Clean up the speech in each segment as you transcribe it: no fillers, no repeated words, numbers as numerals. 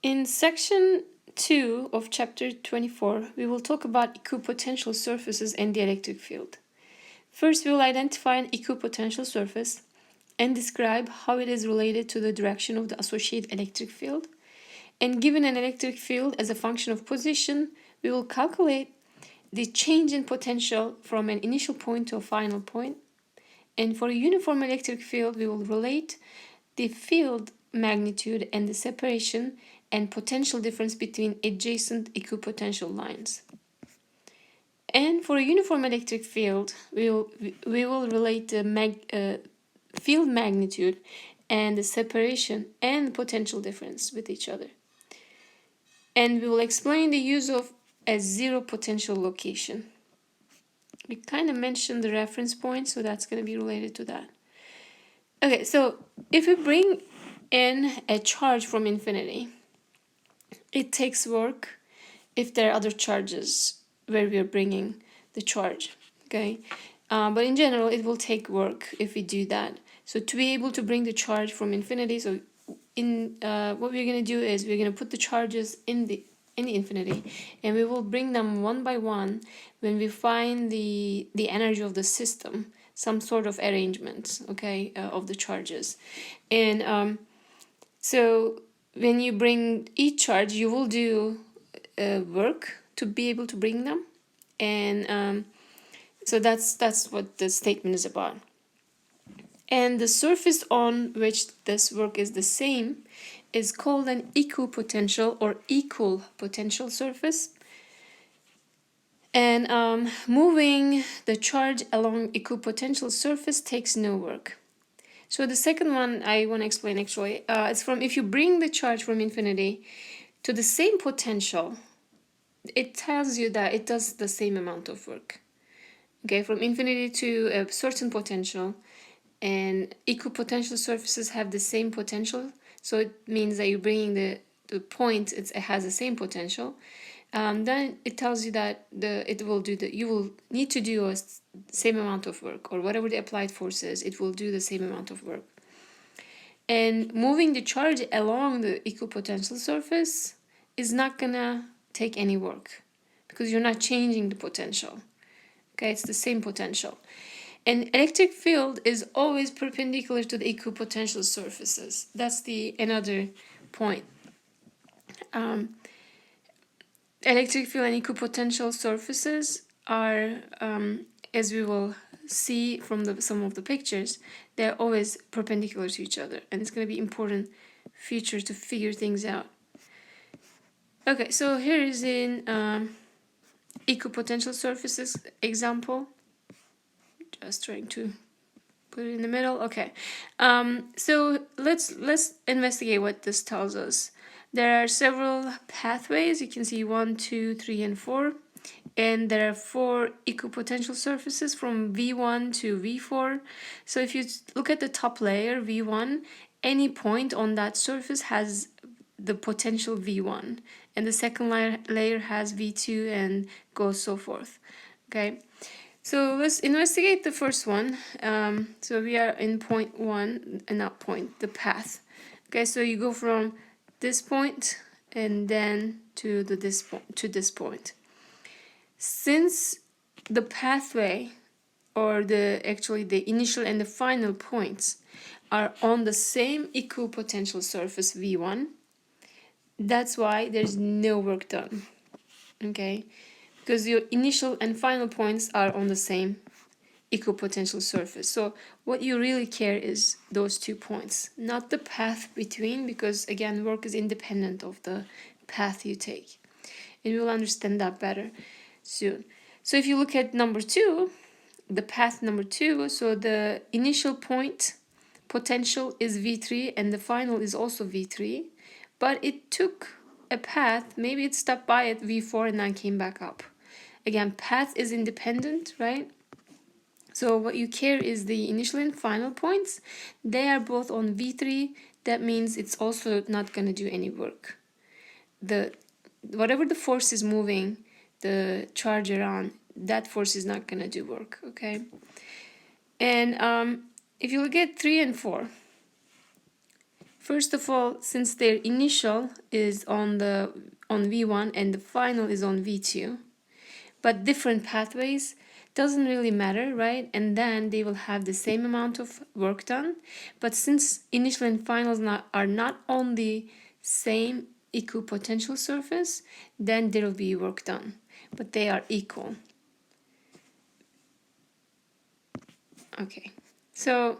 In section 2 of chapter 24, we will talk about equipotential surfaces and the electric field. First, we will identify an equipotential surface and describe how it is related to the direction of the associated electric field. And given an electric field as a function of position, we will calculate the change in potential from an initial point to a final point. And for a uniform electric field, we will relate the field magnitude and the separation and potential difference between adjacent equipotential lines. And for a uniform electric field, we will relate the field magnitude and the separation and potential difference with each other. And we will explain the use of a zero potential location. We kind of mentioned the reference point, so that's going to be related to that. Okay, so if we bring in a charge from infinity, it takes work if there are other charges where we are bringing the charge, okay? But in general, it will take work if we do that. So to be able to bring the charge from infinity, so what we're going to do is we're going to put the charges in the infinity, and we will bring them one by one when we find the energy of the system, some sort of arrangement, okay, of the charges. And so when you bring each charge, you will do work to be able to bring them, and so that's what the statement is about. And the surface on which this work is the same is called an equipotential or equal potential surface. And moving the charge along equipotential surface takes no work. So the second one I want to explain actually, it's from if you bring the charge from infinity to the same potential, it tells you that it does the same amount of work. Okay, from infinity to a certain potential, and equipotential surfaces have the same potential, so it means that you're bringing the point, it has the same potential. Then it tells you that you will need to do a same amount of work, or whatever the applied force is, it will do the same amount of work. And moving the charge along the equipotential surface is not gonna take any work because you're not changing the potential. Okay, it's the same potential. An electric field is always perpendicular to the equipotential surfaces. That's another point. Electric field and equipotential surfaces are, as we will see from some of the pictures, they're always perpendicular to each other, and it's going to be important feature to figure things out. Okay, so here is an equipotential surfaces example. Just trying to put it in the middle. Okay, so let's investigate what this tells us. There are several pathways. You can see 1, 2, 3, and 4, and there are 4 equipotential surfaces from V1 to V4. So if you look at the top layer, V1, any point on that surface has the potential V1, and the second layer has V2, and goes so forth. Okay. So let's investigate the first one. So we are in point 1, and not point, the path. Okay, so you go from this point and then to this point. Since the pathway, or the initial and the final points, are on the same equipotential surface V1, that's why there's no work done. Okay. Because your initial and final points are on the same equipotential surface. So what you really care is those 2 points, not the path between, because again, work is independent of the path you take. And we will understand that better soon. So if you look at number 2, the path number 2, so the initial point potential is V3 and the final is also V3, but it took a path, maybe it stopped by at V4 and then came back up. Again, path is independent, right? So what you care is the initial and final points. They are both on V3. That means it's also not going to do any work. Whatever the force is moving the charge around, that force is not going to do work, okay? And if you look at 3 and 4, First of all, since their initial is on V1 and the final is on V2, but different pathways, doesn't really matter, right? And then they will have the same amount of work done. But since initial and finals are not on the same equipotential surface, then there will be work done, but they are equal. Okay, so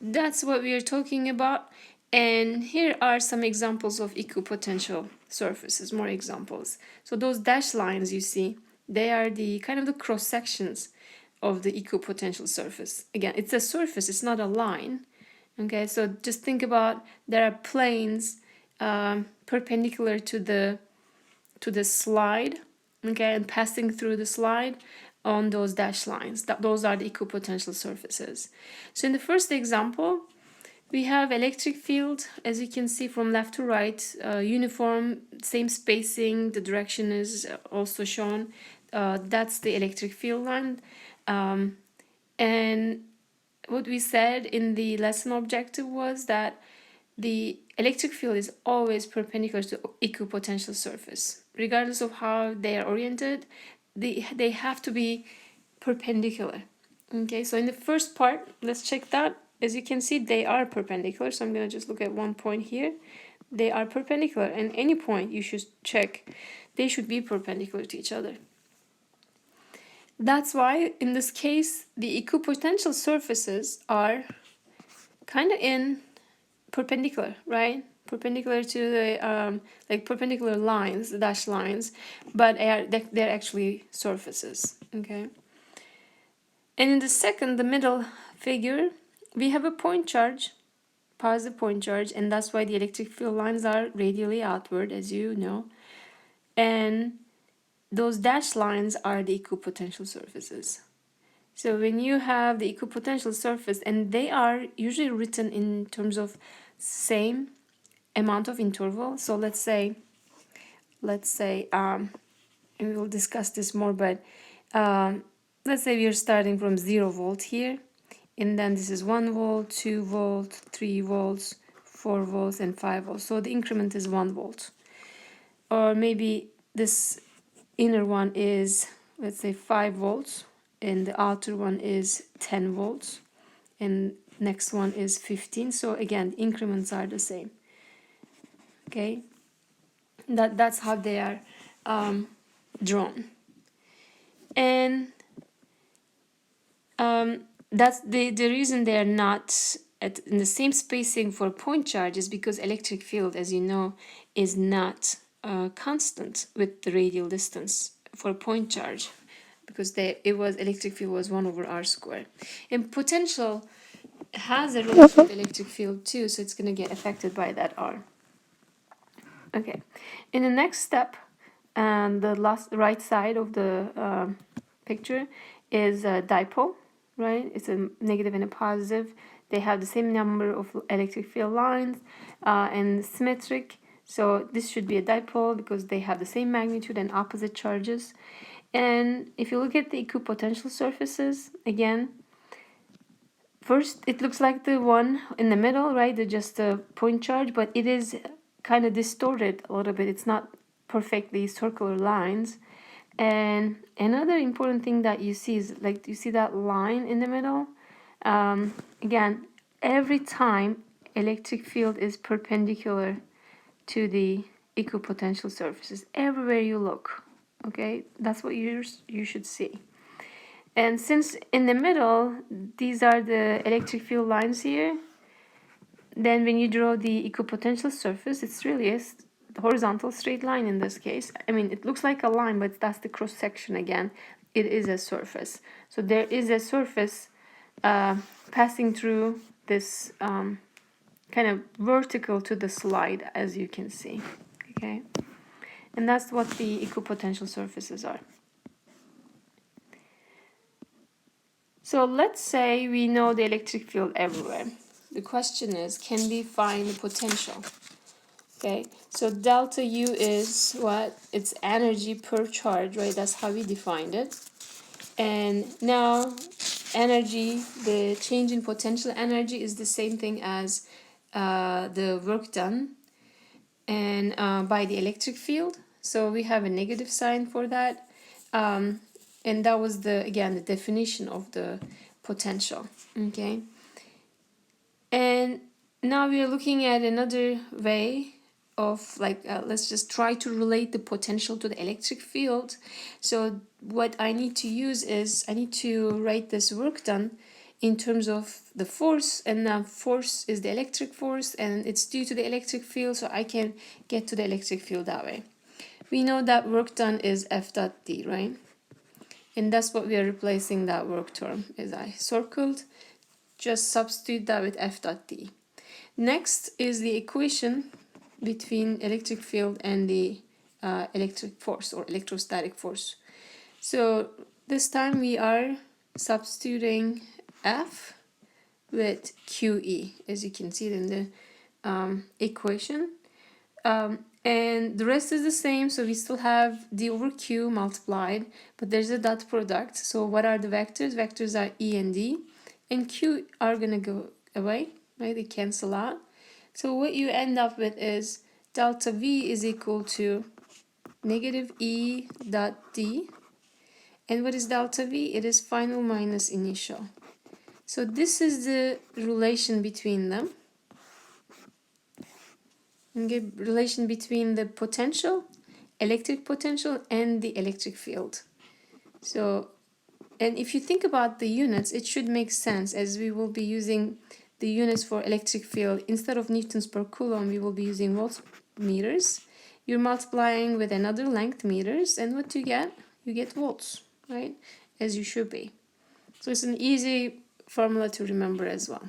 that's what we are talking about. And here are some examples of equipotential surfaces, more examples. So those dashed lines you see, they are the kind of the cross sections of the equipotential surface. Again, it's a surface, it's not a line. Okay, so just think about there are planes perpendicular to the slide, okay, and passing through the slide on those dashed lines. Those are the equipotential surfaces. So in the first example, we have electric field, as you can see from left to right, uniform, same spacing, the direction is also shown. That's the electric field line. And what we said in the lesson objective was that the electric field is always perpendicular to equipotential surface. Regardless of how they are oriented, they have to be perpendicular. Okay, so in the first part, let's check that. As you can see, they are perpendicular. So I'm going to just look at one point here. They are perpendicular, and any point you should check, they should be perpendicular to each other. That's why, in this case, the equipotential surfaces are kind of in perpendicular, right? Perpendicular to the, like perpendicular lines, the dashed lines, but they're actually surfaces, okay? And in the second, the middle figure, we have a point charge, positive point charge, and that's why the electric field lines are radially outward, as you know. And those dashed lines are the equipotential surfaces. So when you have the equipotential surface, and they are usually written in terms of same amount of interval. So let's say, and we will discuss this more, but let's say we are starting from 0 volt here, and then this is 1 volt, 2 volt, 3 volts, 4 volts, and 5 volts. So the increment is 1 volt. Or maybe this inner one is, let's say, 5 volts, and the outer one is 10 volts, and next one is 15. So again, the increments are the same. Okay, that's how they are drawn. And that's the reason they are not in the same spacing for point charge is because electric field, as you know, is not constant with the radial distance for point charge, because electric field was 1 over r squared. And potential has a relation with electric field too, so it's going to get affected by that r. Okay, in the next step, the right side of the picture is a dipole, right? It's a negative and a positive. They have the same number of electric field lines and symmetric. So this should be a dipole because they have the same magnitude and opposite charges. And if you look at the equipotential surfaces, again, first it looks like the one in the middle, right? They're just a point charge, but it is kind of distorted a little bit. It's not perfectly circular lines. And another important thing that you see is, like, you see that line in the middle? Again, every time electric field is perpendicular to the equipotential surfaces, everywhere you look, okay? That's what you should see. And since in the middle, these are the electric field lines here, then when you draw the equipotential surface, it's really a horizontal straight line in this case. I mean, it looks like a line, but that's the cross section again. It is a surface. So there is a surface passing through this kind of vertical to the slide, as you can see. Okay, and that's what the equipotential surfaces are. So let's say we know the electric field everywhere. The question is, can we find the potential? Okay, so delta U is what? It's energy per charge, right? That's how we defined it. And now energy, the change in potential energy is the same thing as the work done and by the electric field. So we have a negative sign for that. And that was the definition of the potential. Okay. And now we are looking at another way of let's just try to relate the potential to the electric field. So what I need to use is I need to write this work done in terms of the force, and now force is the electric force and it's due to the electric field, so I can get to the electric field that way. We know that work done is F dot D, right? And that's what we are replacing that work term, as I circled. Just substitute that with F dot D. Next is the equation between electric field and the electric force or electrostatic force. So this time we are substituting F with QE, as you can see it in the equation. And the rest is the same, so we still have D over Q multiplied, but there's a dot product. So what are the vectors? Vectors are E and D, and Q are gonna go away, right? They cancel out. So what you end up with is delta V is equal to negative E dot D. And what is delta V? It is final minus initial. So this is the relation between them. Okay, relation between the potential, electric potential, and the electric field. So, and if you think about the units, it should make sense, as we will be using the units for electric field. Instead of newtons per coulomb, we will be using voltmeters. You're multiplying with another length meters, and what you get? You get volts, right? As you should be. So it's an easy formula to remember as well.